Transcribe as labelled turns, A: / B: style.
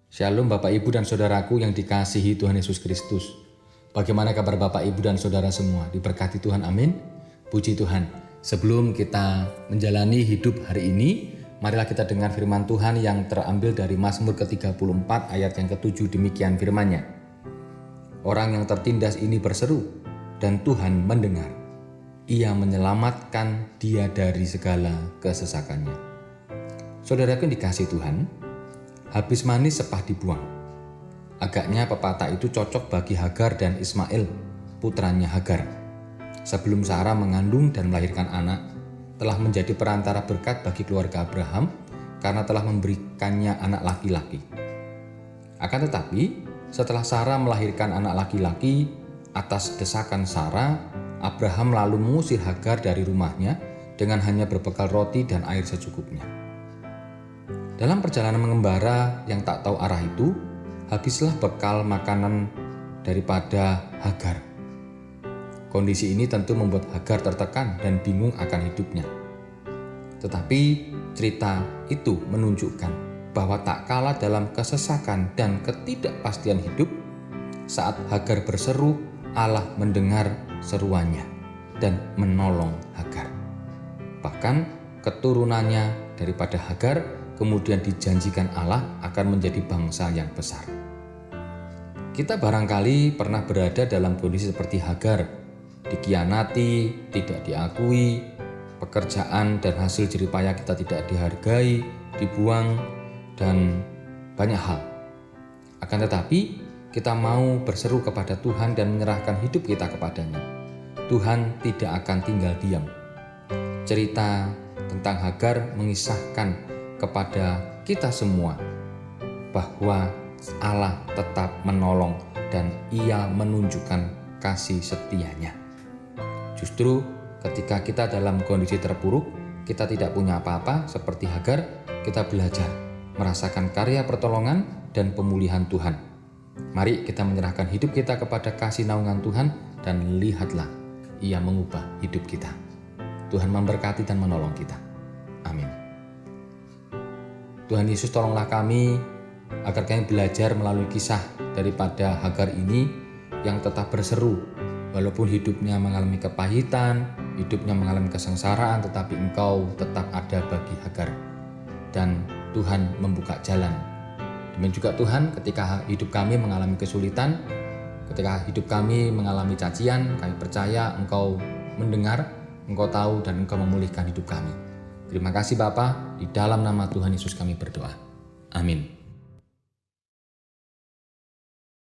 A: Shalom Bapak Ibu dan Saudaraku yang dikasihi Tuhan Yesus Kristus. Bagaimana kabar Bapak Ibu dan Saudara semua? Diberkati Tuhan, amin. Puji Tuhan. Sebelum kita menjalani hidup hari ini, marilah kita dengar firman Tuhan yang terambil dari Mazmur ke-34 ayat yang ke-7. Demikian firman-Nya. Orang yang tertindas ini berseru, dan Tuhan mendengar. Ia menyelamatkan dia dari segala kesesakannya. Saudaraku yang dikasihi Tuhan, habis manis sepah dibuang. Agaknya pepatah itu cocok bagi Hagar dan Ismail, putranya Hagar. Sebelum Sarah mengandung dan melahirkan anak, telah menjadi perantara berkat bagi keluarga Abraham karena telah memberikannya anak laki-laki. Akan tetapi, setelah Sarah melahirkan anak laki-laki, atas desakan Sarah, Abraham lalu mengusir Hagar dari rumahnya dengan hanya berbekal roti dan air secukupnya. Dalam perjalanan mengembara yang tak tahu arah itu, habislah bekal makanan daripada Hagar. Kondisi ini tentu membuat Hagar tertekan dan bingung akan hidupnya. Tetapi cerita itu menunjukkan bahwa tak kalah dalam kesesakan dan ketidakpastian hidup, saat Hagar berseru, Allah mendengar seruannya dan menolong Hagar. Bahkan keturunannya daripada Hagar kemudian dijanjikan Allah akan menjadi bangsa yang besar. Kita barangkali pernah berada dalam kondisi seperti Hagar, dikhianati, tidak diakui, pekerjaan dan hasil jeripayah kita tidak dihargai, dibuang, dan banyak hal. Akan tetapi, kita mau berseru kepada Tuhan dan menyerahkan hidup kita kepadanya. Tuhan tidak akan tinggal diam. Cerita tentang Hagar mengisahkan kepada kita semua bahwa Allah tetap menolong dan Ia menunjukkan kasih setia-Nya. Justru ketika kita dalam kondisi terpuruk, kita tidak punya apa-apa seperti Hagar, kita belajar merasakan karya pertolongan dan pemulihan Tuhan. Mari kita menyerahkan hidup kita kepada kasih naungan Tuhan dan lihatlah Ia mengubah hidup kita. Tuhan memberkati dan menolong kita. Amin. Tuhan Yesus, tolonglah kami agar kami belajar melalui kisah daripada Hagar ini yang tetap berseru walaupun hidupnya mengalami kepahitan, hidupnya mengalami kesengsaraan, tetapi Engkau tetap ada bagi Hagar dan Tuhan membuka jalan. Demikian juga Tuhan, ketika hidup kami mengalami kesulitan, ketika hidup kami mengalami cacian, kami percaya Engkau mendengar, Engkau tahu dan Engkau memulihkan hidup kami. Terima kasih Bapa, di dalam nama Tuhan Yesus kami berdoa. Amin.